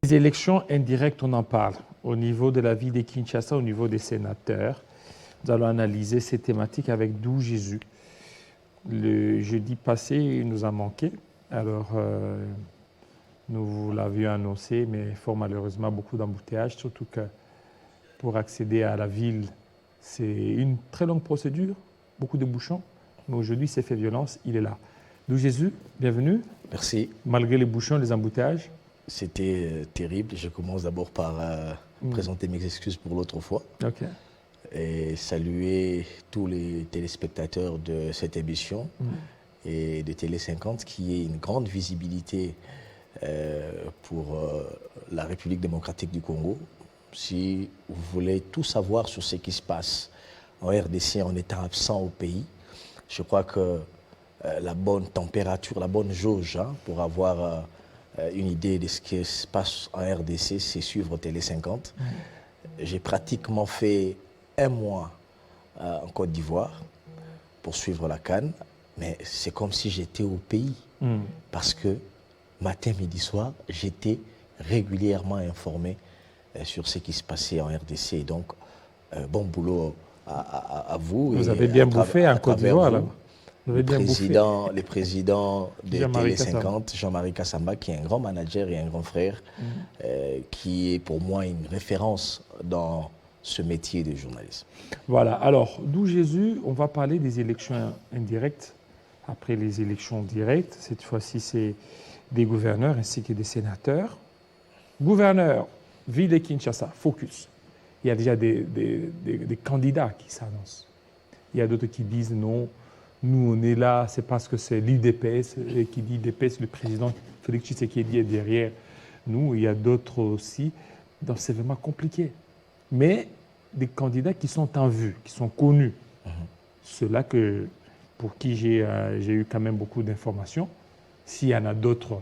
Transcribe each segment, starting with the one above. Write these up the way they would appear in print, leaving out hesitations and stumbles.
Les élections indirectes, on en parle. Au niveau de la ville de Kinshasa, au niveau des sénateurs, nous allons analyser ces thématiques avec Dou Jésus. Le jeudi passé, il nous a manqué. Alors, nous vous l'avions annoncé, mais fort malheureusement, beaucoup d'embouteillages, surtout que pour accéder à la ville, c'est une très longue procédure, beaucoup de bouchons. Mais aujourd'hui, c'est fait violence, il est là. Dou Jésus, bienvenue. Merci. Malgré les bouchons, les embouteillages. C'était terrible. Je commence d'abord par présenter mes excuses pour l'autre fois. OK. Et saluer tous les téléspectateurs de cette émission et de Télé 50 qui est une grande visibilité pour la République démocratique du Congo. Si vous voulez tout savoir sur ce qui se passe en RDC en étant absent au pays, je crois que la bonne température, la bonne jauge pour avoir une idée de ce qui se passe en RDC, c'est suivre Télé 50. J'ai pratiquement fait un mois en Côte d'Ivoire pour suivre la CAN, mais c'est comme si j'étais au pays parce que matin, midi, soir, j'étais régulièrement informé sur ce qui se passait en RDC. Et donc, bon boulot à vous. Vous avez bien bouffé en Côte d'Ivoire, là. Le président de Télé 50, Jean-Marie Kassamba, qui est un grand manager et un grand frère, qui est pour moi une référence dans ce métier de journaliste. Voilà, alors, Dou Jésus, on va parler des élections indirectes. Après les élections directes, cette fois-ci, c'est des gouverneurs ainsi que des sénateurs. Gouverneurs, ville de Kinshasa, focus. Il y a déjà des candidats qui s'annoncent. Il y a d'autres qui disent non. Nous, on est là, c'est parce que c'est l'UDPS, et qui dit UDPS, le président Félix Tshisekedi est derrière nous. Il y a d'autres aussi. Donc, c'est vraiment compliqué. Mais des candidats qui sont en vue, qui sont connus. Ceux-là pour qui j'ai eu quand même beaucoup d'informations. S'il y en a d'autres,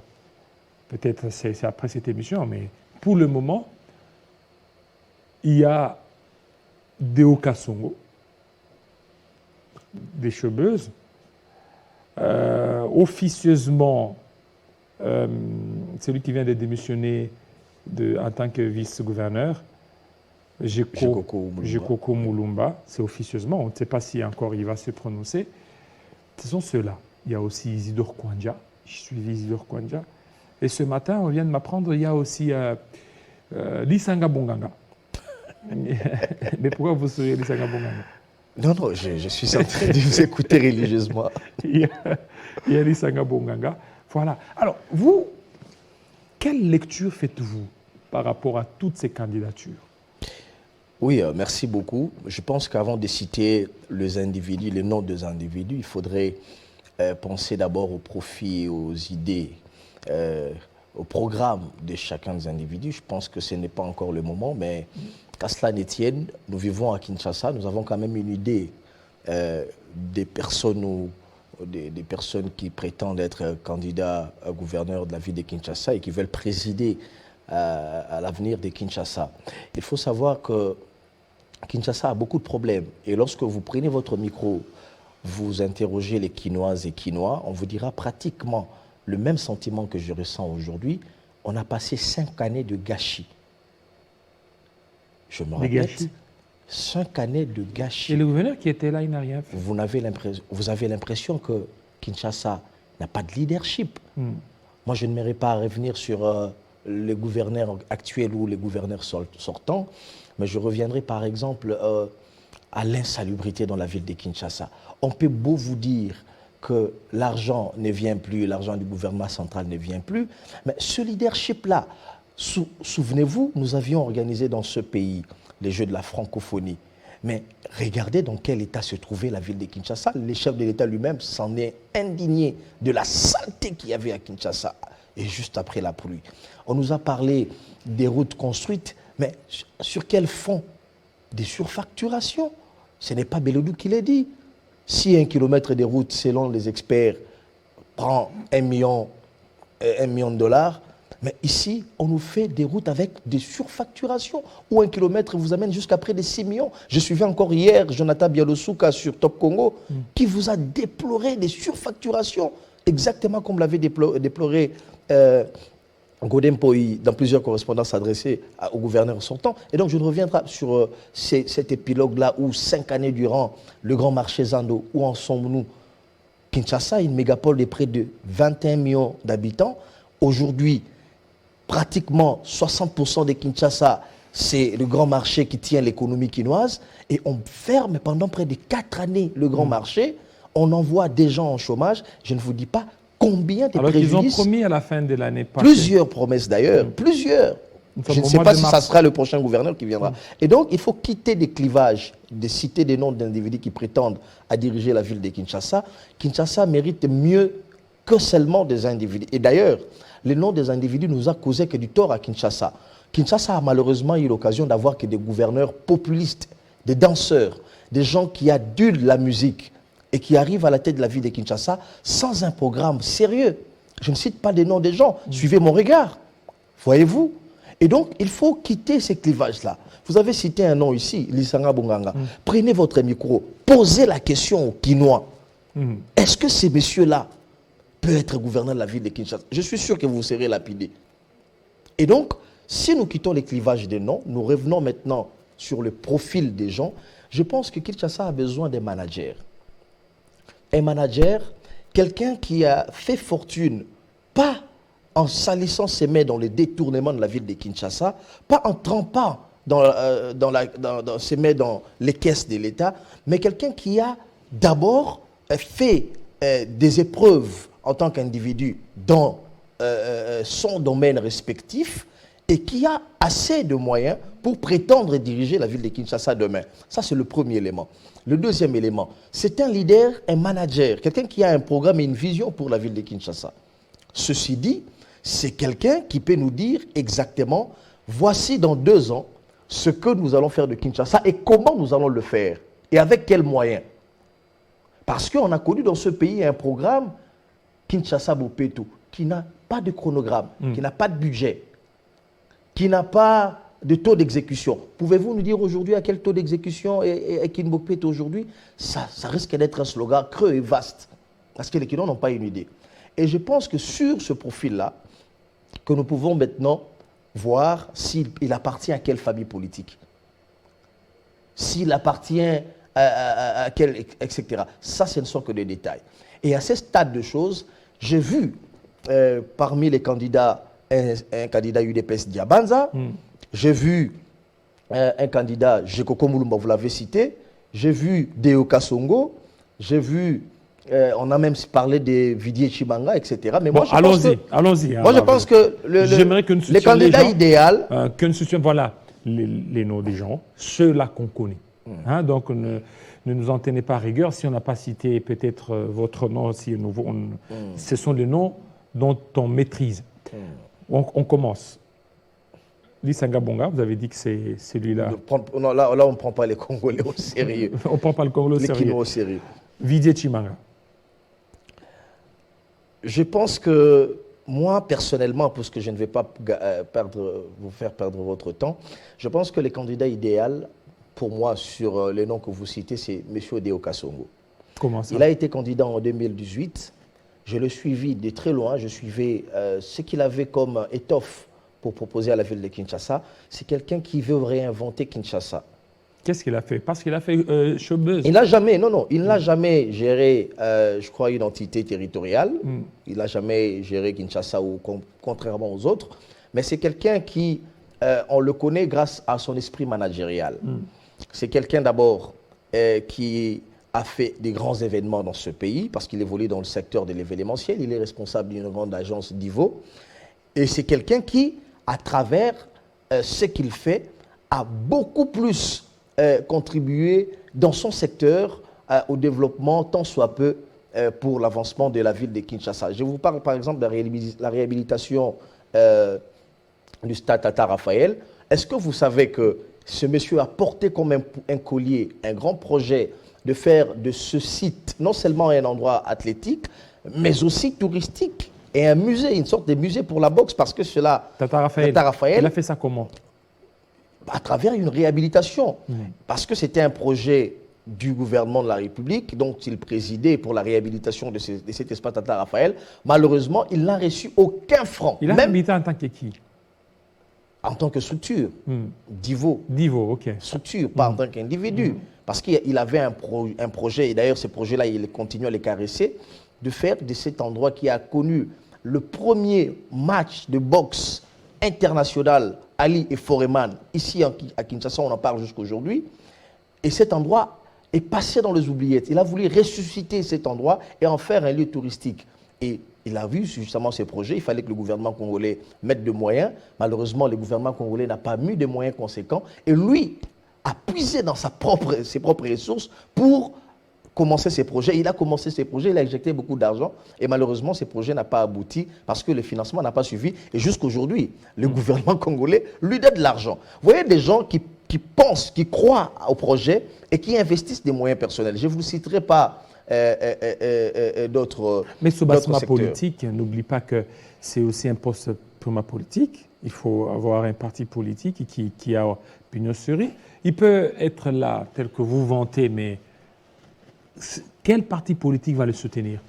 peut-être c'est après cette émission, mais pour le moment, il y a Deo Kassongo, des Chebeuses, officieusement, celui qui vient de démissionner en tant que vice-gouverneur, Jekoko Moulumba, c'est officieusement, on ne sait pas si encore il va se prononcer. Ce sont ceux-là. Il y a aussi Isidore Kwanja, je suis Isidore Kwanja. Et ce matin, on vient de m'apprendre, il y a aussi Lisanga Bonganga. Mais pourquoi vous seriez Lisanga Bonganga? Non, non, je suis en train de vous écouter religieusement. Il y a Lisanga Bonganga. Voilà. Alors, vous, quelle lecture faites-vous par rapport à toutes ces candidatures? Oui, merci beaucoup. Je pense qu'avant de citer les individus, les noms des individus, il faudrait penser d'abord au profit, aux idées, au programme de chacun des individus. Je pense que ce n'est pas encore le moment, mais qu'à cela ne tienne, nous vivons à Kinshasa, nous avons quand même une idée des personnes qui prétendent être candidats à gouverneur de la ville de Kinshasa et qui veulent présider à l'avenir de Kinshasa. Il faut savoir que Kinshasa a beaucoup de problèmes. Et lorsque vous prenez votre micro, vous interrogez les Kinoises et Kinois, on vous dira pratiquement le même sentiment que je ressens aujourd'hui. On a passé 5 années de gâchis. Je me répète, 5 années de gâchis. Et le gouverneur qui était là, il n'a rien fait. Vous avez l'impression que Kinshasa n'a pas de leadership. Moi, je ne m'aimerais pas à revenir sur les gouverneurs actuels ou les gouverneurs sortants, mais je reviendrai par exemple à l'insalubrité dans la ville de Kinshasa. On peut beau vous dire que l'argent ne vient plus, l'argent du gouvernement central ne vient plus, mais ce leadership-là, souvenez-vous, nous avions organisé dans ce pays les Jeux de la francophonie. Mais regardez dans quel état se trouvait la ville de Kinshasa. Le chef de l'État lui-même s'en est indigné de la saleté qu'il y avait à Kinshasa. Et juste après la pluie. On nous a parlé des routes construites, mais sur quel fond? Des surfacturations. Ce n'est pas Belodou qui l'a dit. Si 1 kilomètre de route, selon les experts, prend 1 million de dollars, mais ici, on nous fait des routes avec des surfacturations, où 1 kilomètre vous amène jusqu'à près de 6 millions. Je suivais encore hier Jonathan Bialosouka sur Top Congo, qui vous a déploré des surfacturations, exactement comme l'avait déploré Godem Poi, dans plusieurs correspondances adressées au gouverneur sortant. Et donc, je ne reviendrai pas sur cet épilogue-là où 5 années durant le grand marché Zando, où en sommes-nous? Kinshasa, une mégapole de près de 21 millions d'habitants. Aujourd'hui, pratiquement 60% de Kinshasa, c'est le grand marché qui tient l'économie quinoise. Et on ferme pendant près de 4 années le grand marché. On envoie des gens en chômage. Je ne vous dis pas combien de préjudices. Alors qu'ils ont promis à la fin de l'année passée. Plusieurs promesses d'ailleurs, plusieurs. Je ne sais pas si ça sera le prochain gouverneur qui viendra. Et donc, il faut quitter des clivages, de citer des noms d'individus qui prétendent à diriger la ville de Kinshasa. Kinshasa mérite mieux que seulement des individus. Et d'ailleurs, le nom des individus nous a causé que du tort à Kinshasa. Kinshasa a malheureusement eu l'occasion d'avoir que des gouverneurs populistes, des danseurs, des gens qui adulent la musique et qui arrivent à la tête de la ville de Kinshasa sans un programme sérieux. Je ne cite pas les noms des gens, suivez mon regard. Voyez-vous? Et donc, il faut quitter ces clivages-là. Vous avez cité un nom ici, Lisanga Bonganga. Prenez votre micro, posez la question aux Kinois. Est-ce que ces messieurs-là peuvent être gouverneurs de la ville de Kinshasa? Je suis sûr que vous serez lapidés. Et donc, si nous quittons les clivages des noms, nous revenons maintenant sur le profil des gens. Je pense que Kinshasa a besoin d'un manager. Un manager, quelqu'un qui a fait fortune, pas en salissant ses mains dans les détournements de la ville de Kinshasa, pas en trempant ses mains dans les caisses de l'État, mais quelqu'un qui a d'abord fait des épreuves en tant qu'individu dans son domaine respectif et qui a assez de moyens pour prétendre diriger la ville de Kinshasa demain. Ça, c'est le premier élément. Le deuxième élément, c'est un leader, un manager, quelqu'un qui a un programme et une vision pour la ville de Kinshasa. Ceci dit, c'est quelqu'un qui peut nous dire exactement, voici dans 2 ans ce que nous allons faire de Kinshasa et comment nous allons le faire et avec quels moyens. Parce qu'on a connu dans ce pays un programme Kinshasa Bopeto qui n'a pas de chronogramme, qui n'a pas de budget, qui n'a pas de taux d'exécution. Pouvez-vous nous dire aujourd'hui à quel taux d'exécution est Kinbopeto aujourd'hui? Ça risque d'être un slogan creux et vaste parce que les Kinois n'ont pas une idée. Et je pense que sur ce profil-là, que nous pouvons maintenant voir s'il appartient à quelle famille politique, s'il appartient à quel, etc. Ça, ce ne sont que des détails. Et à ce stade de choses, j'ai vu parmi les candidats un candidat UDPS Diabanza, j'ai vu un candidat Jekoko Moulumba, vous l'avez cité, j'ai vu Deo Kasongo, j'ai vu on a même parlé de Vidier Chibanga, etc. Mais moi, allons-y. Moi, je pense que le candidat idéal... que nous soutenions, voilà, les noms des gens, ceux-là qu'on connaît. Donc, ne nous en tenez pas à rigueur si on n'a pas cité peut-être votre nom. Ce sont les noms dont on maîtrise. On commence. Lisanga Bonga, vous avez dit que c'est celui-là. Là, on ne prend pas les Congolais au sérieux. On ne prend pas le Congolais au sérieux. Vidier Chibanga. Je pense que moi, personnellement, parce que je ne vais pas vous faire perdre votre temps, je pense que le candidat idéal, pour moi, sur les noms que vous citez, c'est M. Deo Kasongo. Comment ça? Il a été candidat en 2018. Je le suivis de très loin. Je suivais ce qu'il avait comme étoffe pour proposer à la ville de Kinshasa. C'est quelqu'un qui veut réinventer Kinshasa. Qu'est-ce qu'il a fait? Parce qu'il a fait showbuzz. Il n'a jamais, il n'a jamais géré, je crois, une entité territoriale. Il n'a jamais géré Kinshasa, contrairement aux autres. Mais c'est quelqu'un qui, on le connaît grâce à son esprit managérial. C'est quelqu'un d'abord qui a fait des grands événements dans ce pays, parce qu'il évolue dans le secteur de l'événementiel. Il est responsable d'une grande agence d'Ivo. Et c'est quelqu'un qui, à travers ce qu'il fait, a beaucoup plus contribuer dans son secteur au développement tant soit peu pour l'avancement de la ville de Kinshasa. Je vous parle par exemple de la réhabilitation du stade Tata Raphaël. Est-ce que vous savez que ce monsieur a porté comme un collier un grand projet de faire de ce site non seulement un endroit athlétique, mais aussi touristique et un musée, une sorte de musée pour la boxe, parce que cela... Tata Raphaël, il a fait ça comment? À travers une réhabilitation. Parce que c'était un projet du gouvernement de la République, dont il présidait pour la réhabilitation de cet espace Tata Raphaël. Malheureusement, il n'a reçu aucun franc. Il a même habité en tant que qui? En tant que structure, Divo. Divo, ok. Structure, pas en tant qu'individu. Parce qu'il avait un projet, et d'ailleurs ce projet-là, il continue à les caresser, de faire de cet endroit qui a connu le premier match de boxe international, Ali et Foreman, ici à Kinshasa, on en parle jusqu'aujourd'hui, et cet endroit est passé dans les oubliettes. Il a voulu ressusciter cet endroit et en faire un lieu touristique. Et il a vu justement ces projets, il fallait que le gouvernement congolais mette des moyens. Malheureusement, le gouvernement congolais n'a pas mis de moyens conséquents. Et lui a puisé dans ses propres ressources pour commencer ces projets. Il a commencé ces projets, il a injecté beaucoup d'argent. Et malheureusement, ces projets n'ont pas abouti parce que le financement n'a pas suivi. Et jusqu'aujourd'hui, le gouvernement congolais lui donne de l'argent. Vous voyez des gens qui pensent, qui croient au projet et qui investissent des moyens personnels. Je ne vous citerai pas d'autres. Mais ce basement politique, n'oublie pas que c'est aussi un poste purement politique. Il faut avoir un parti politique qui a pignon sur rue. Il peut être là, tel que vous vantez, mais quel parti politique va le soutenir?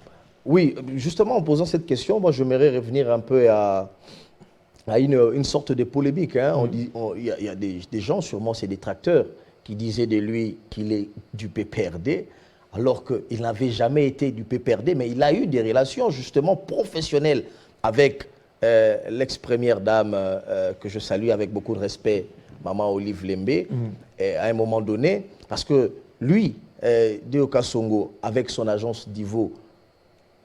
Oui, justement, en posant cette question, moi, j'aimerais revenir un peu à une sorte de polémique. Hein. Il y a des gens, sûrement c'est des détracteurs, qui disaient de lui qu'il est du PPRD, alors qu'il n'avait jamais été du PPRD, mais il a eu des relations justement professionnelles avec l'ex-première dame que je salue avec beaucoup de respect, Maman Olive Lembe, à un moment donné, parce que lui, Deoka Songo, avec son agence Divo,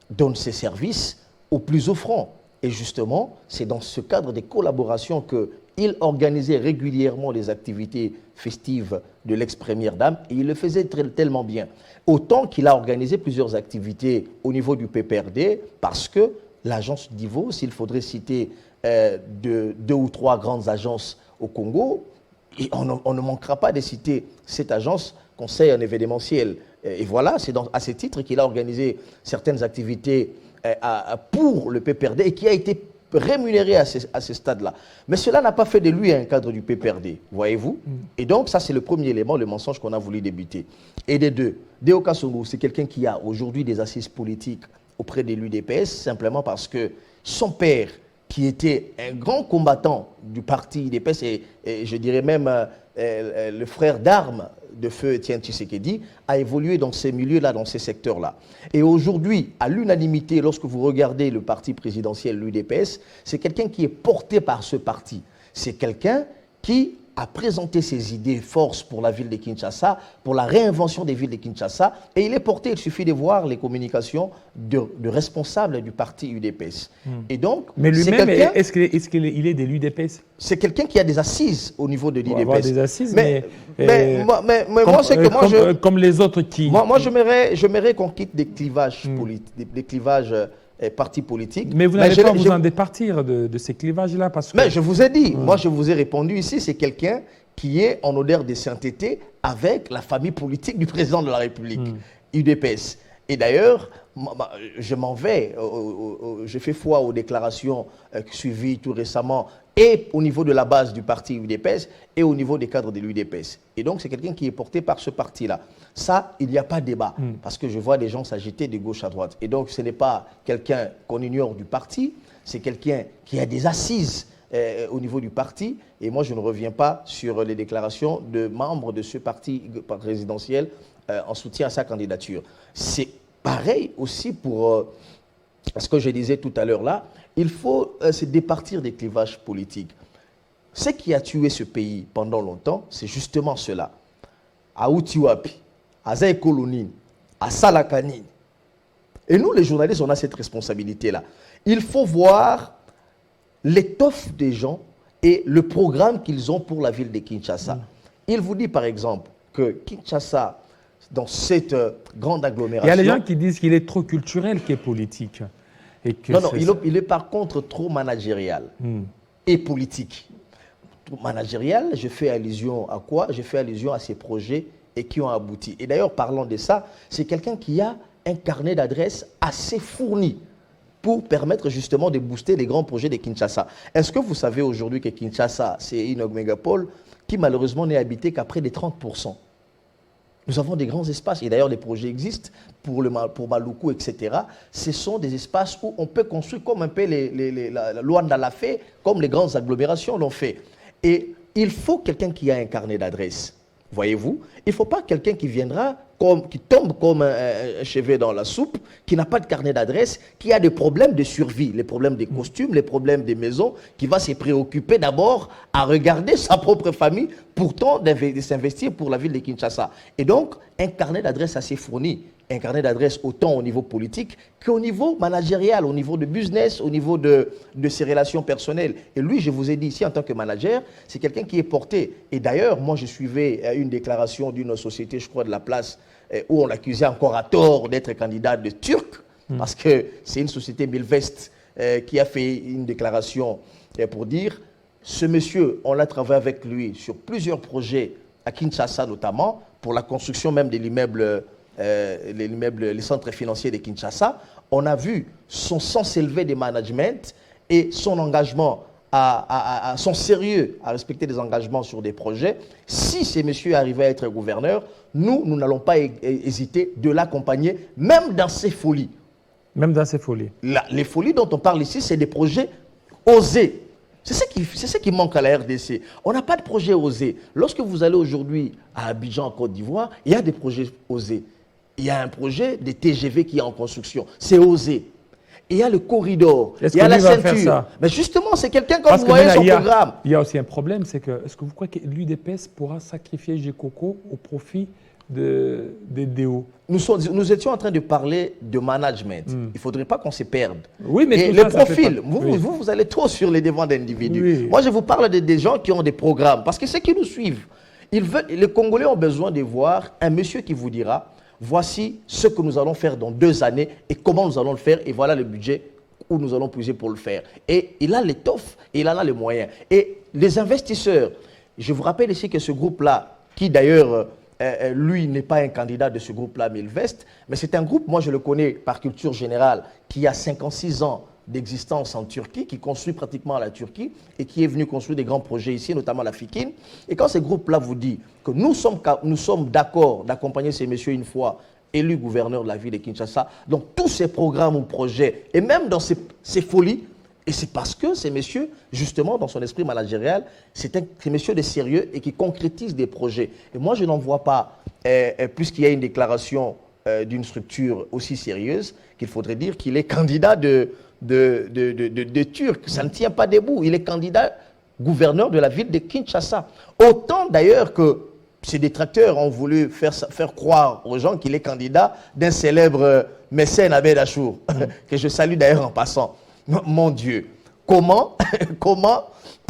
donne ses services aux plus offrants. Et justement, c'est dans ce cadre des collaborations qu'il organisait régulièrement les activités festives de l'ex-première dame, et il le faisait tellement bien. Autant qu'il a organisé plusieurs activités au niveau du PPRD, parce que l'agence Divo, s'il faudrait citer deux ou trois grandes agences au Congo, et on ne manquera pas de citer cette agence conseil en événementiel. Et voilà, c'est à ce titre qu'il a organisé certaines activités pour le PPRD et qui a été rémunéré à ce stade-là. Mais cela n'a pas fait de lui un cadre du PPRD, voyez-vous. Et donc, ça, c'est le premier élément, le mensonge qu'on a voulu débuter. Et des deux, Deoka Songo, c'est quelqu'un qui a aujourd'hui des assises politiques auprès de l'UDPS, simplement parce que son père, qui était un grand combattant du parti UDPS, et je dirais même le frère d'armes de feu Étienne Tshisekedi, a évolué dans ces milieux-là, dans ces secteurs-là. Et aujourd'hui, à l'unanimité, lorsque vous regardez le parti présidentiel, l'UDPS, c'est quelqu'un qui est porté par ce parti. C'est quelqu'un qui a présenté ses idées forces pour la ville de Kinshasa, pour la réinvention des villes de Kinshasa, et il est porté, il suffit de voir les communications de responsables du parti UDPS. Et donc, mais lui-même, est-ce qu'il est de l'UDPS? C'est quelqu'un qui a des assises au niveau de l'UDPS. Des assises, mais moi, c'est que moi, comme les autres qui... Moi, j'aimerais qu'on quitte des clivages politiques, des clivages partis politiques. Mais vous n'allez pas vous en départir de ces clivages-là parce que... Mais je vous ai dit, moi je vous ai répondu ici, c'est quelqu'un qui est en odeur de sainteté avec la famille politique du président de la République, UDPS. Et d'ailleurs, je m'en vais, je fais foi aux déclarations suivies tout récemment, et au niveau de la base du parti UDPS, et au niveau des cadres de l'UDPS. Et donc c'est quelqu'un qui est porté par ce parti-là. Ça, il n'y a pas de débat, parce que je vois des gens s'agiter de gauche à droite. Et donc ce n'est pas quelqu'un qu'on ignore du parti, c'est quelqu'un qui a des assises au niveau du parti. Et moi, je ne reviens pas sur les déclarations de membres de ce parti présidentiel en soutien à sa candidature. C'est pareil aussi pour ce que je disais tout à l'heure là, il faut se départir des clivages politiques. Ce qui a tué ce pays pendant longtemps, c'est justement cela. À Outiwapi, à Zaïkolonine, à Salakanine. Et nous, les journalistes, on a cette responsabilité-là. Il faut voir l'étoffe des gens et le programme qu'ils ont pour la ville de Kinshasa. Il vous dit par exemple que Kinshasa, dans cette grande agglomération... Il y a les gens qui disent qu'il est trop culturel qu'il est politique. Et que non, il est par contre trop managérial et politique. Trop managérial, je fais allusion à quoi? Je fais allusion à ces projets et qui ont abouti. Et d'ailleurs, parlant de ça, c'est quelqu'un qui a un carnet d'adresses assez fourni pour permettre justement de booster les grands projets de Kinshasa. Est-ce que vous savez aujourd'hui que Kinshasa, c'est une mégapole qui malheureusement n'est habitée qu'à près de 30%? Nous avons des grands espaces, et d'ailleurs les projets existent pour Maluku, etc. Ce sont des espaces où on peut construire comme un peu la Luanda l'a fait, comme les grandes agglomérations l'ont fait. Et il faut quelqu'un qui a un carnet d'adresses, voyez-vous. Il ne faut pas quelqu'un qui viendra, qui tombe comme un cheveu dans la soupe, qui n'a pas de carnet d'adresses, qui a des problèmes de survie, les problèmes des costumes, les problèmes des maisons, qui va se préoccuper d'abord à regarder sa propre famille, pourtant de s'investir pour la ville de Kinshasa. Et donc, un carnet d'adresses assez fourni, un carnet d'adresses autant au niveau politique qu'au niveau managérial, au niveau de business, au niveau de ses relations personnelles. Et lui, je vous ai dit ici, en tant que manager, c'est quelqu'un qui est porté. Et d'ailleurs, moi, je suivais une déclaration d'une société, je crois, de la place, où on l'accusait encore à tort d'être candidat de Turc, parce que c'est une société Milvest qui a fait une déclaration pour dire, ce monsieur, on a travaillé avec lui sur plusieurs projets, à Kinshasa notamment, pour la construction même de l'immeuble, les centres financiers de Kinshasa. On a vu son sens élevé des management et son engagement, son sérieux à respecter des engagements sur des projets. Si ces messieurs arrivaient à être gouverneurs, nous n'allons pas hésiter de l'accompagner, même dans ses folies. Même dans ses folies. Les folies dont on parle ici, c'est des projets osés. C'est ce qui manque à la RDC. On n'a pas de projet osé. Lorsque vous allez aujourd'hui à Abidjan, en Côte d'Ivoire, il y a des projets osés. Il y a un projet de TGV qui est en construction. C'est osé. Il y a le corridor, il y a la ceinture. Mais justement, c'est quelqu'un comme vous voyez son programme. Il y a aussi un problème, c'est que, est-ce que vous croyez que l'UDPS pourra sacrifier Gécoco au profit de DO? Nous étions en train de parler de management. Il ne faudrait pas qu'on se perde. Oui, mais et le profil, vous allez trop sur les devants d'individus. Oui. Moi, je vous parle des gens qui ont des programmes. Parce que ceux qui nous suivent, les Congolais ont besoin de voir un monsieur qui vous dira, voici ce que nous allons faire dans 2 années et comment nous allons le faire. Et voilà le budget où nous allons puiser pour le faire. Et il a l'étoffe et il en a les moyens. Et les investisseurs, je vous rappelle ici que ce groupe-là, qui d'ailleurs... lui n'est pas un candidat de ce groupe-là, Milvest, mais c'est un groupe, moi je le connais par culture générale, qui a 56 ans d'existence en Turquie, qui construit pratiquement la Turquie et qui est venu construire des grands projets ici, notamment la Fikine. Et quand ce groupe-là vous dit que nous sommes d'accord d'accompagner ces messieurs une fois élus gouverneurs de la ville de Kinshasa, donc tous ces programmes ou projets, et même dans ces folies, et c'est parce que ces messieurs, justement, dans son esprit managérial, c'est un messieurs de sérieux et qui concrétisent des projets. Et moi, je n'en vois pas, puisqu'il y a une déclaration d'une structure aussi sérieuse, qu'il faudrait dire qu'il est candidat de Turc. Ça ne tient pas debout. Il est candidat gouverneur de la ville de Kinshasa. Autant d'ailleurs que ces détracteurs ont voulu faire croire aux gens qu'il est candidat d'un célèbre mécène Abed Achour, que je salue d'ailleurs en passant. Mon Dieu, comment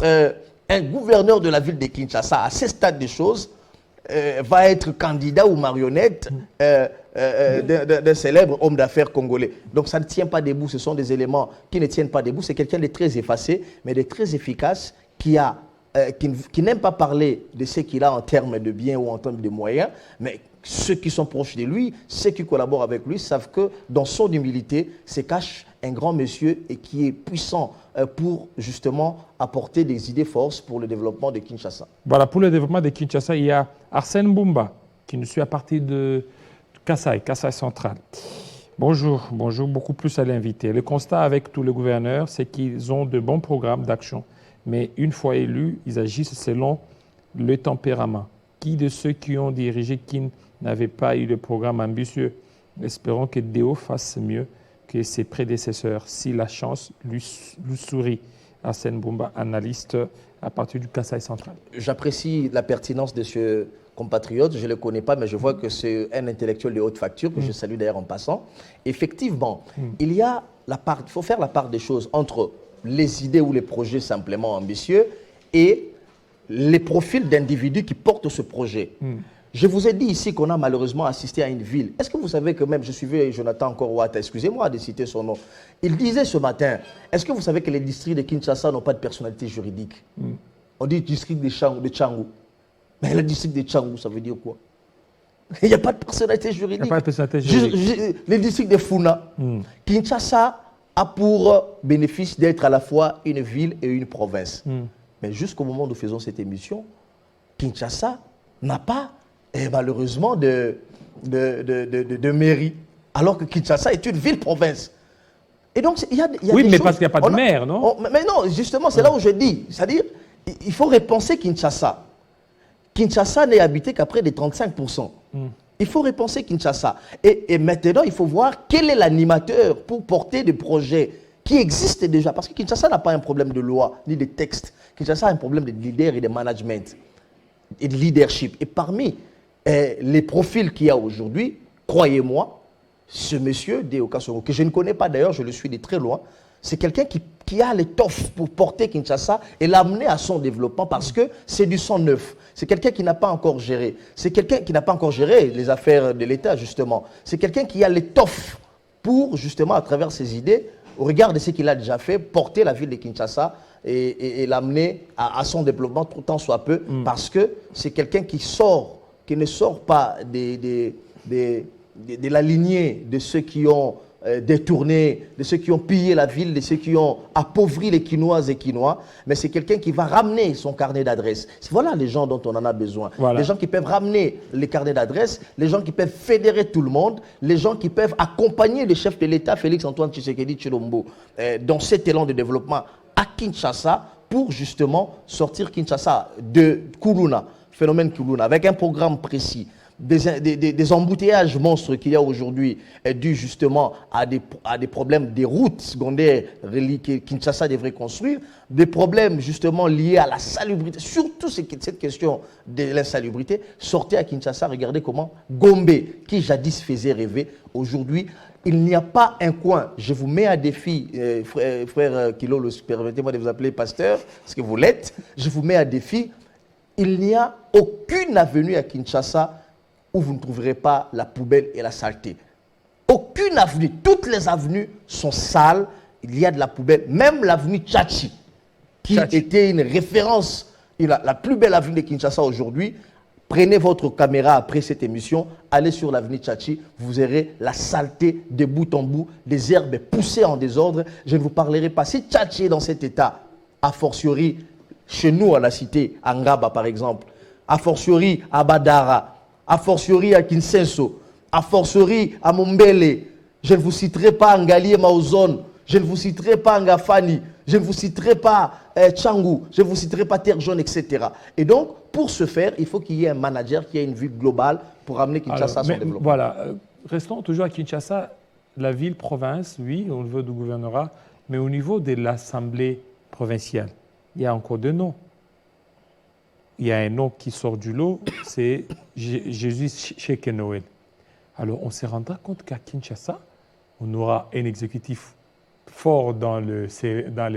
un gouverneur de la ville de Kinshasa, à ce stade des choses, va être candidat ou marionnette d'un célèbre homme d'affaires congolais. Donc ça ne tient pas debout, ce sont des éléments qui ne tiennent pas debout. C'est quelqu'un de très effacé, mais de très efficace, qui n'aime pas parler de ce qu'il a en termes de biens ou en termes de moyens, mais ceux qui sont proches de lui, ceux qui collaborent avec lui, savent que dans son humilité se cache un grand monsieur et qui est puissant pour justement apporter des idées forces pour le développement de Kinshasa. Voilà, pour le développement de Kinshasa, il y a Arsène Boumba qui nous suit à partir de Kasaï central. Bonjour, beaucoup plus à l'inviter. Le constat avec tous les gouverneurs, c'est qu'ils ont de bons programmes d'action, mais une fois élus, ils agissent selon le tempérament. Qui de ceux qui ont dirigé Kin n'avait pas eu de programme ambitieux? Espérons que Déo fasse mieux que ses prédécesseurs, si la chance lui sourit. Arsène Boumba, analyste à partir du Kasaï central. J'apprécie la pertinence de ce compatriote, je ne le connais pas, mais je vois que c'est un intellectuel de haute facture, que je salue d'ailleurs en passant. Effectivement, il faut faire la part des choses entre les idées ou les projets simplement ambitieux et les profils d'individus qui portent ce projet. Je vous ai dit ici qu'on a malheureusement assisté à une ville. Est-ce que vous savez que même, je suivais Jonathan Korwata, excusez-moi de citer son nom, il disait ce matin, est-ce que vous savez que les districts de Kinshasa n'ont pas de personnalité juridique? On dit district de Tchangou. Mais le district de Tchangou, ça veut dire quoi? Il n'y a pas de personnalité juridique. Il n'y a pas de personnalité juridique. Les districts de Funa. Kinshasa a pour bénéfice d'être à la fois une ville et une province. Mais jusqu'au moment où nous faisons cette émission, Kinshasa n'a pas et malheureusement de mairie, alors que Kinshasa est une ville-province. Et donc, il y a oui, des mais choses, parce qu'il n'y a pas de maire, non? Mais non, justement, c'est là où je dis. C'est-à-dire, il faut repenser Kinshasa. Kinshasa n'est habité qu'à près de 35%. Il faut repenser Kinshasa. Et maintenant, il faut voir quel est l'animateur pour porter des projets qui existent déjà. Parce que Kinshasa n'a pas un problème de loi ni de texte. Kinshasa a un problème de leader et de management et de leadership. Et parmi les profils qu'il y a aujourd'hui, croyez-moi, ce monsieur, Deo Kassongo, que je ne connais pas d'ailleurs, je le suis de très loin, c'est quelqu'un qui a l'étoffe pour porter Kinshasa et l'amener à son développement parce que c'est du sang neuf. C'est quelqu'un qui n'a pas encore géré. C'est quelqu'un qui n'a pas encore géré les affaires de l'État, justement. C'est quelqu'un qui a l'étoffe pour, justement, à travers ses idées, au regard de ce qu'il a déjà fait, porter la ville de Kinshasa et l'amener à son développement, tout tant soit peu, parce que c'est quelqu'un qui ne sort pas de la lignée de ceux qui ont détourné, de ceux qui ont pillé la ville, de ceux qui ont appauvri les Quinoises et Quinois, mais c'est quelqu'un qui va ramener son carnet d'adresses. Voilà les gens dont on en a besoin. Voilà. Les gens qui peuvent ramener les carnets d'adresses, les gens qui peuvent fédérer tout le monde, les gens qui peuvent accompagner le chef de l'État, Félix-Antoine Tshisekedi Tshilombo, dans cet élan de développement à Kinshasa pour justement sortir Kinshasa de Kuluna, phénomène Kuluna, avec un programme précis. Des embouteillages monstres qu'il y a aujourd'hui dus justement à des problèmes des routes secondaires que Kinshasa devrait construire, des problèmes justement liés à la salubrité, surtout cette question de l'insalubrité. Sortez à Kinshasa, regardez comment Gombe, qui jadis faisait rêver, aujourd'hui, il n'y a pas un coin. Je vous mets à défi, frère Kilolo, permettez-moi de vous appeler pasteur, parce que vous l'êtes, je vous mets à défi, il n'y a aucune avenue à Kinshasa où vous ne trouverez pas la poubelle et la saleté. Aucune avenue, toutes les avenues sont sales, il y a de la poubelle, même l'avenue Tchachi, qui était une référence, la plus belle avenue de Kinshasa aujourd'hui. Prenez votre caméra après cette émission, allez sur l'avenue Tchachi, vous verrez la saleté de bout en bout, des herbes poussées en désordre. Je ne vous parlerai pas. Si Tchachi est dans cet état, a fortiori, chez nous à la cité, à Ngaba par exemple, a fortiori à Badara, a fortiori à Kinsenso, a fortiori à Mombele, je ne vous citerai pas Ngali et Maozone, je ne vous citerai pas Ngafani, je ne vous citerai pas Tchangou, je ne vous citerai pas Terre Jaune, etc. Et donc, pour ce faire, il faut qu'il y ait un manager qui ait une vue globale pour amener Kinshasa à son développement. Voilà, restons toujours à Kinshasa, la ville-province, oui, au niveau du gouvernorat, mais au niveau de l'Assemblée provinciale, il y a encore deux noms. Il y a un nom qui sort du lot, c'est Jésus Sheikh Noël. Alors, on se rendra compte qu'à Kinshasa, on aura un exécutif fort dans les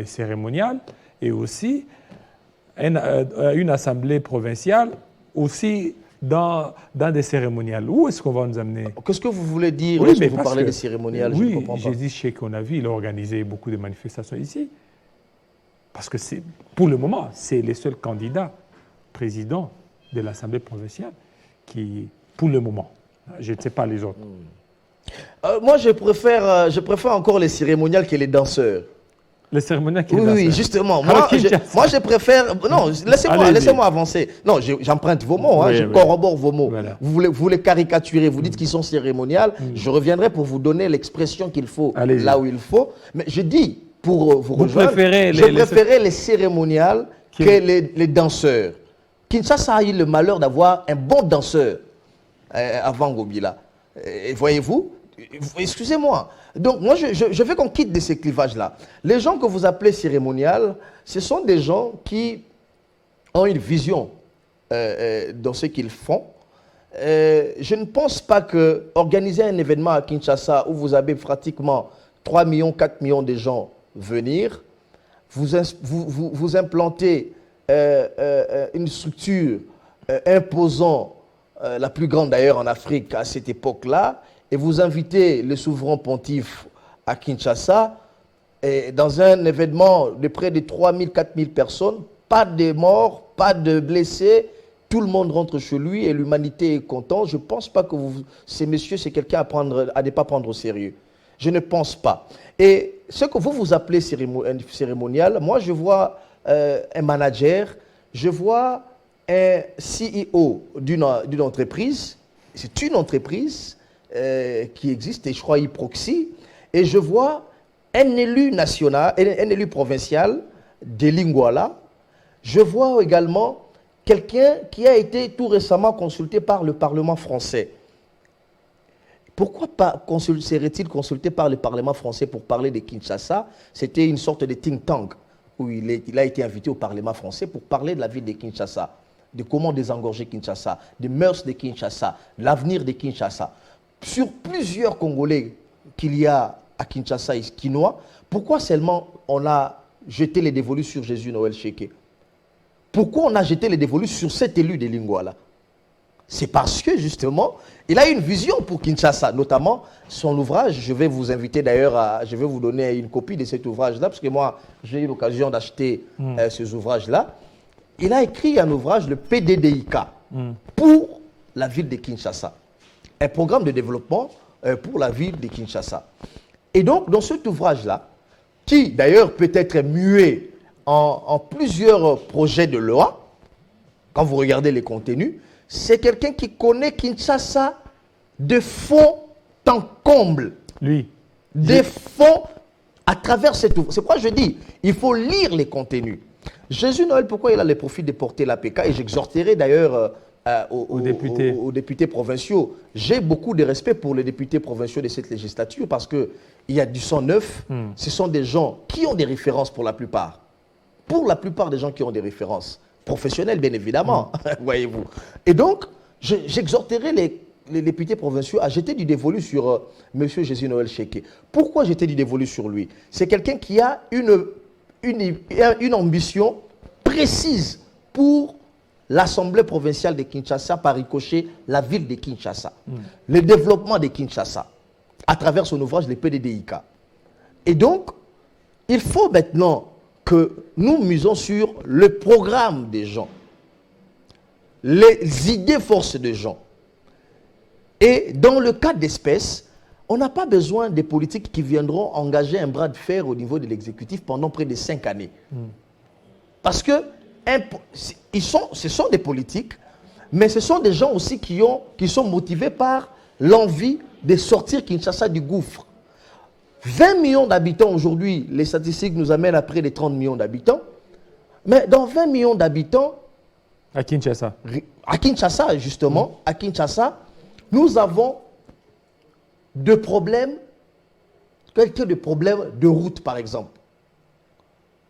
cérémoniales et aussi une assemblée provinciale aussi dans des cérémoniales. Où est-ce qu'on va nous amener? Qu'est-ce que vous voulez dire lorsque vous parlez des cérémoniales? Oui, je ne comprends pas. Jésus Sheikh, on a vu, il a organisé beaucoup de manifestations ici. Parce que pour le moment, c'est les seuls candidats président de l'Assemblée provinciale qui, pour le moment, je ne sais pas les autres. Moi, je préfère encore les cérémoniales que les danseurs. Les cérémoniales que les danseurs? Oui, justement. Moi, je préfère... Non, laissez-moi avancer. Non, j'emprunte vos mots, oui, je corrobore vos mots. Voilà. Vous les caricaturez, vous dites qu'ils sont cérémoniales. Je reviendrai pour vous donner l'expression qu'il faut là où il faut. Mais je dis, pour vous rejoindre, je préférais les cérémoniales que les danseurs. Kinshasa a eu le malheur d'avoir un bon danseur avant Gobila. Voyez-vous, excusez-moi. Donc moi, je veux qu'on quitte de ces clivages-là. Les gens que vous appelez cérémoniales, ce sont des gens qui ont une vision dans ce qu'ils font. Je ne pense pas qu'organiser un événement à Kinshasa où vous avez pratiquement 3 millions, 4 millions de gens venir, vous implantez une structure imposant, la plus grande d'ailleurs en Afrique à cette époque-là, et vous invitez le souverain pontife à Kinshasa, et dans un événement de près de 3 000, 4 000 personnes, pas de morts, pas de blessés, tout le monde rentre chez lui et l'humanité est contente. Je ne pense pas que ces messieurs, c'est quelqu'un à ne pas prendre au sérieux. Je ne pense pas. Et ce que vous appelez cérémonial, moi je vois un manager, je vois un CEO d'une entreprise, c'est une entreprise qui existe, et je crois Proxy, et je vois un élu national, un élu provincial de Lingouala. Je vois également quelqu'un qui a été tout récemment consulté par le Parlement français. Pourquoi serait-il consulté par le Parlement français pour parler de Kinshasa? C'était une sorte de think tank où il a été invité au Parlement français pour parler de la ville de Kinshasa, de comment désengorger Kinshasa, des mœurs de Kinshasa, de l'avenir de Kinshasa. Sur plusieurs Congolais qu'il y a à Kinshasa et Kinois, pourquoi seulement on a jeté les dévolus sur Jésus Noël Cheke? Pourquoi on a jeté les dévolus sur cet élu de Lingouala? C'est parce que, justement, il a une vision pour Kinshasa, notamment son ouvrage. Je vais vous inviter d'ailleurs, je vais vous donner une copie de cet ouvrage-là, parce que moi, j'ai eu l'occasion d'acheter ces ouvrages-là. Il a écrit un ouvrage, le PDDIK, pour la ville de Kinshasa. Un programme de développement pour la ville de Kinshasa. Et donc, dans cet ouvrage-là, qui d'ailleurs peut être mué en plusieurs projets de loi, quand vous regardez les contenus, c'est quelqu'un qui connaît Kinshasa de fond en comble. Lui. De fond à travers cet ouvrage. C'est pourquoi je dis, il faut lire les contenus. Jésus Noël, pourquoi il a le profit de porter l'APK? Et j'exhorterai d'ailleurs aux députés provinciaux. J'ai beaucoup de respect pour les députés provinciaux de cette législature parce qu'il y a du sang neuf. Ce sont des gens qui ont des références pour la plupart. Pour la plupart des gens qui ont des références professionnelles, bien évidemment, voyez-vous. Et donc, j'exhorterai les députés provinciaux à jeter du dévolu sur M. Jésus Noël Cheke. Pourquoi jeter du dévolu sur lui? C'est quelqu'un qui a une ambition précise pour l'Assemblée provinciale de Kinshasa, par ricochet, la ville de Kinshasa. Le développement de Kinshasa, à travers son ouvrage, le PDDIK. Et donc, il faut maintenant que nous misons sur le programme des gens, les idées forces des gens. Et dans le cas d'espèce, on n'a pas besoin des politiques qui viendront engager un bras de fer au niveau de l'exécutif pendant près de 5 années. Parce que ce sont des politiques, mais ce sont des gens aussi qui sont motivés par l'envie de sortir Kinshasa du gouffre. 20 millions d'habitants aujourd'hui, les statistiques nous amènent à près de 30 millions d'habitants. Mais dans 20 millions d'habitants, à Kinshasa justement, à Kinshasa, nous avons des problèmes, quelques problèmes de route par exemple.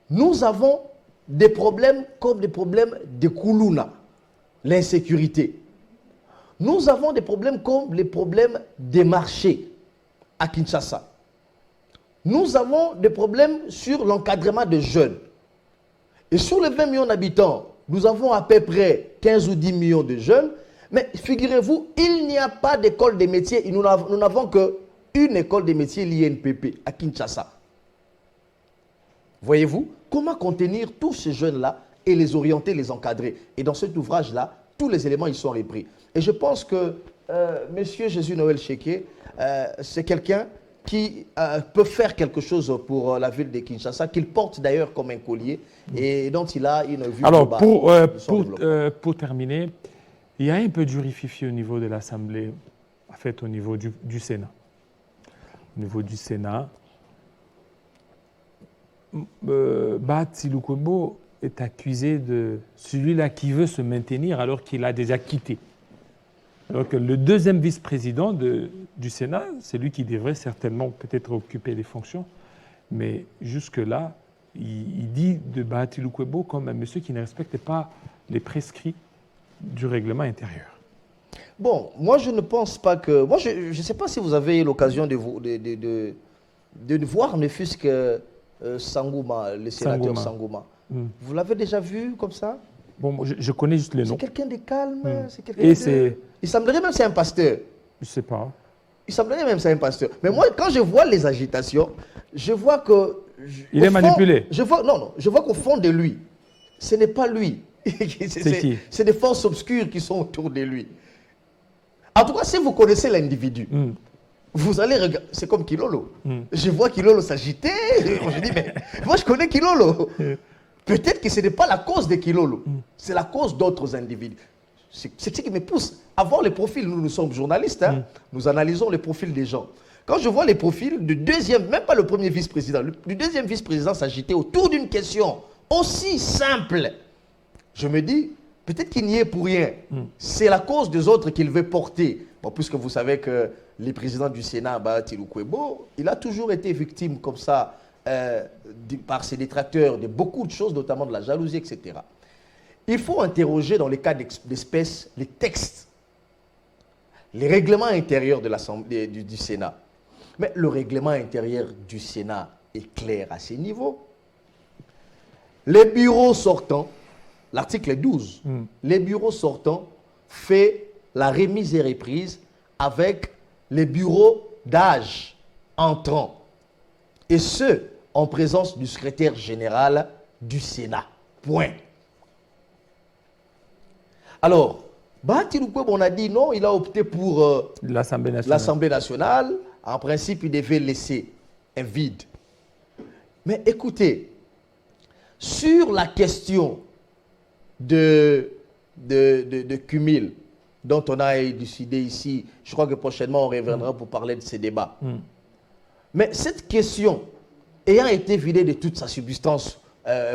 Nous avons des problèmes comme des problèmes de Koulouna, l'insécurité. Nous avons des problèmes comme les problèmes des marchés à Kinshasa. Nous avons des problèmes sur l'encadrement des jeunes. Et sur les 20 millions d'habitants, nous avons à peu près 15 ou 10 millions de jeunes. Mais figurez-vous, il n'y a pas d'école des métiers. Nous n'avons qu'une école des métiers, l'INPP, à Kinshasa. Voyez-vous, comment contenir tous ces jeunes-là et les orienter, les encadrer? Et dans cet ouvrage-là, tous les éléments y sont repris. Et je pense que M. Jésus Noël Cheke, c'est quelqu'un qui peut faire quelque chose pour la ville de Kinshasa, qu'il porte d'ailleurs comme un collier et dont il a une vue globale. Alors, pour terminer, il y a un peu d'urififi au niveau de l'Assemblée, en fait, au niveau du Sénat. Au niveau du Sénat, Bahati Lukwebo est accusé de celui-là qui veut se maintenir alors qu'il a déjà quitté. Alors que le deuxième vice-président du Sénat, c'est lui qui devrait certainement peut-être occuper les fonctions, mais jusque-là, il dit de Bahati Lukwebo comme un monsieur qui ne respecte pas les prescrits du règlement intérieur. Bon, moi je ne pense pas que... Moi je ne sais pas si vous avez eu l'occasion de voir ne fût-ce que Sangouma, le sénateur Sangouma. Vous l'avez déjà vu comme ça? Bon, je connais juste les noms. C'est quelqu'un de calme. Il semblerait même que c'est un pasteur. Je ne sais pas. Il semblerait même que c'est un pasteur. Mais moi, quand je vois les agitations, je vois que... Il est manipulé. Je vois qu'au fond de lui, ce n'est pas lui. C'est qui? C'est des forces obscures qui sont autour de lui. En tout cas, si vous connaissez l'individu, vous allez regarder. C'est comme Kilolo. Je vois Kilolo s'agiter. Je dis, mais moi, je connais Kilolo. peut-être que ce n'est pas la cause de Kilolo, c'est la cause d'autres individus. C'est ce qui me pousse à voir les profils. Nous sommes journalistes, hein, nous analysons les profils des gens. Quand je vois les profils du deuxième, même pas le premier vice-président, du deuxième vice-président s'agiter autour d'une question aussi simple, je me dis, peut-être qu'il n'y est pour rien. C'est la cause des autres qu'il veut porter. Bon, puisque vous savez que le président du Sénat, Bahati Lukwebo, il a toujours été victime comme ça, par ses détracteurs, de beaucoup de choses, notamment de la jalousie, etc. Il faut interroger dans les cas d'espèce les textes, les règlements intérieurs de l'Assemblée du Sénat. Mais le règlement intérieur du Sénat est clair à ces niveaux. Les bureaux sortants, l'article 12, les bureaux sortants fait la remise et reprise avec les bureaux d'âge entrants. Et ce, en présence du secrétaire général du Sénat. Point. Alors, Bahati Lukwebo, on a dit non, il a opté pour l'Assemblée nationale. En principe, il devait laisser un vide. Mais écoutez, sur la question de cumul dont on a décidé ici, je crois que prochainement on reviendra pour parler de ces débats. Mais cette question, ayant été vidée de toute sa substance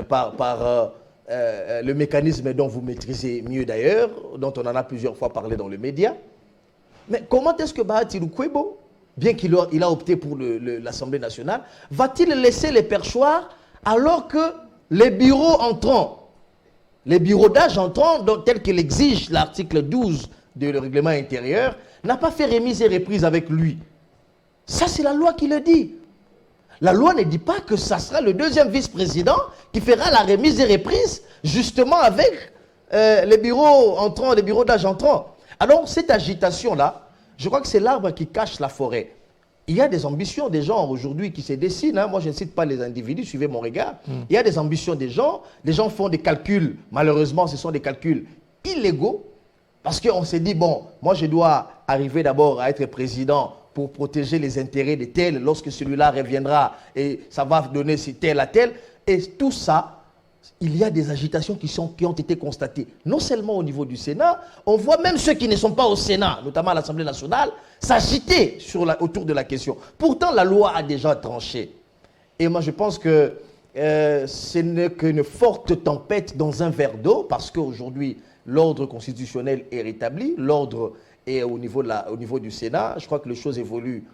par le mécanisme dont vous maîtrisez mieux d'ailleurs, dont on en a plusieurs fois parlé dans les médias, mais comment est-ce que Bahati Lukwebo, bien qu'il a opté pour l'Assemblée nationale, va-t-il laisser les perchoirs alors que les bureaux entrants, les bureaux d'âge entrants, tels qu'il exige l'article 12 du règlement intérieur, n'a pas fait remise et reprise avec lui? Ça, c'est la loi qui le dit. La loi ne dit pas que ça sera le deuxième vice-président qui fera la remise et reprise justement avec les bureaux entrants, les bureaux d'âge entrants. Alors, cette agitation-là, je crois que c'est l'arbre qui cache la forêt. Il y a des ambitions des gens aujourd'hui qui se dessinent. Hein. Moi, je ne cite pas les individus, suivez mon regard. Il y a des ambitions des gens. Les gens font des calculs. Malheureusement, ce sont des calculs illégaux. Parce qu'on s'est dit, bon, moi, je dois arriver d'abord à être président pour protéger les intérêts de tel. Lorsque celui-là reviendra, et ça va donner tel à tel. Et tout ça, il y a des agitations qui ont été constatées, non seulement au niveau du Sénat, on voit même ceux qui ne sont pas au Sénat, notamment à l'Assemblée nationale, s'agiter autour de la question. Pourtant, la loi a déjà tranché. Et moi, je pense que ce n'est qu'une forte tempête dans un verre d'eau, parce qu'aujourd'hui, l'ordre constitutionnel est rétabli, l'ordre est au niveau du Sénat. Je crois que les choses évoluent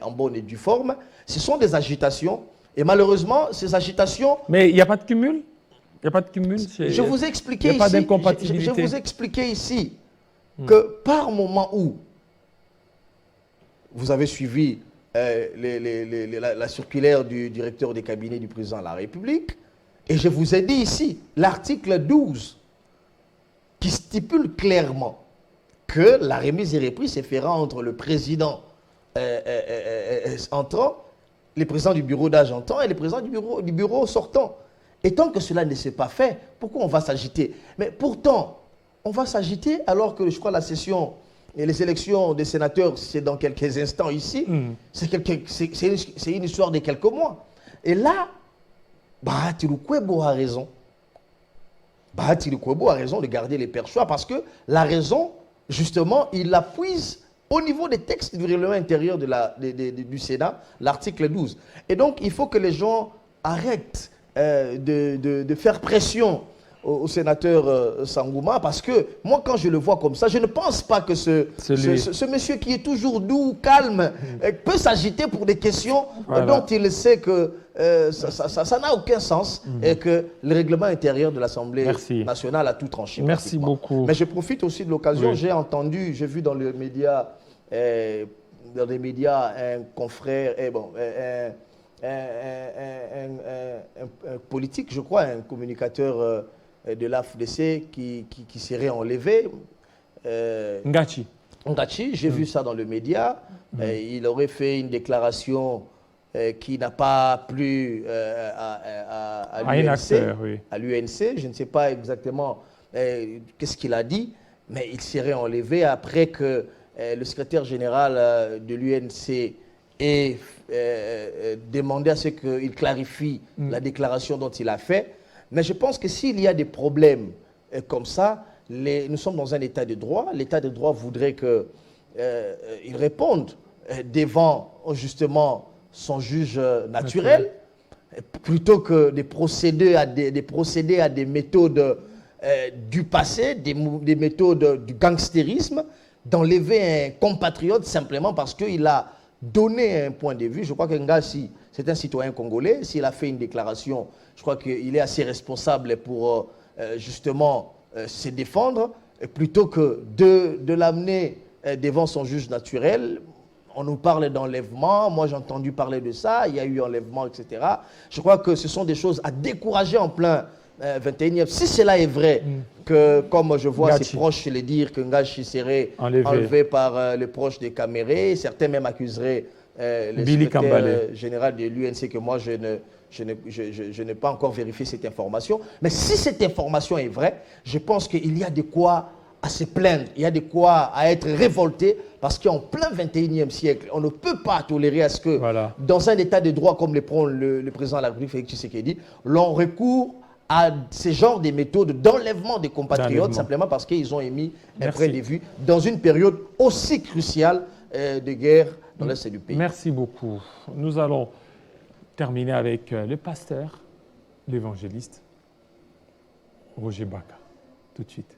en bonne et due forme. Ce sont des agitations, et malheureusement, ces agitations... Mais il n'y a pas de cumul? Il n'y a pas de cumul? Je vous ai expliqué ici. Il n'y a pas ici, d'incompatibilité. je vous ai expliqué ici que par moment où vous avez suivi la circulaire du directeur des cabinets du président de la République, et je vous ai dit ici, l'article 12, qui stipule clairement que la remise et reprise se fera entre le président entrant, le président du bureau d'âge entrant et le président du bureau sortant. Et tant que cela ne s'est pas fait, pourquoi on va s'agiter? Mais pourtant, on va s'agiter alors que je crois la session et les élections des sénateurs, c'est dans quelques instants ici. C'est une histoire de quelques mois. Et là, Bahati Lukwebo a raison. Bahati Lukwebo a raison de garder les perchoirs parce que la raison, justement, il la puise au niveau des textes du règlement intérieur du Sénat, l'article 12. Et donc, il faut que les gens arrêtent de faire pression au sénateur Sangouma, parce que moi, quand je le vois comme ça, je ne pense pas que ce monsieur qui est toujours doux, calme, peut s'agiter pour des questions dont il sait que ça n'a aucun sens et que le règlement intérieur de l'Assemblée nationale a tout tranché. Merci beaucoup. Mais je profite aussi de l'occasion, j'ai vu dans les médias, un confrère, un politique, je crois, un communicateur de l'AFDC qui serait enlevé. Ngachi, j'ai vu ça dans le média. Il aurait fait une déclaration qui n'a pas plu à l'UNC. Je ne sais pas exactement qu'est-ce qu'il a dit, mais il serait enlevé après que le secrétaire général de l'UNC ait demandé à ce qu'il clarifie la déclaration dont il a fait. Mais je pense que s'il y a des problèmes comme ça, nous sommes dans un état de droit. L'état de droit voudrait qu'ils répondent devant justement son juge naturel, plutôt que de procéder à des méthodes du passé, des méthodes du gangstérisme, d'enlever un compatriote simplement parce qu'il a donné un point de vue. Je crois que Ngassi, c'est un citoyen congolais. S'il a fait une déclaration, je crois qu'il est assez responsable pour justement se défendre, plutôt que de l'amener devant son juge naturel. On nous parle d'enlèvement, moi j'ai entendu parler de ça, il y a eu enlèvement, etc. Je crois que ce sont des choses à décourager en plein 21e. Si cela est vrai, que comme je vois ses proches le dire, que Ngachi serait enlevé par les proches des Camérés, certains même accuseraient le secrétaire général de l'UNC, que moi je n'ai pas encore vérifié cette information. Mais si cette information est vraie, je pense qu'il y a de quoi à se plaindre, il y a de quoi à être révolté, parce qu'en plein 21e siècle, on ne peut pas tolérer à ce que, dans un état de droit comme le prend le président de la République, Félix Tshisekedi, l'on recourt à ce genre de méthodes d'enlèvement des compatriotes, simplement parce qu'ils ont émis un point de vue dans une période aussi cruciale de guerre dans l'est du pays. Merci beaucoup. Nous allons terminer avec le pasteur, l'évangéliste, Roger Baka. Tout de suite.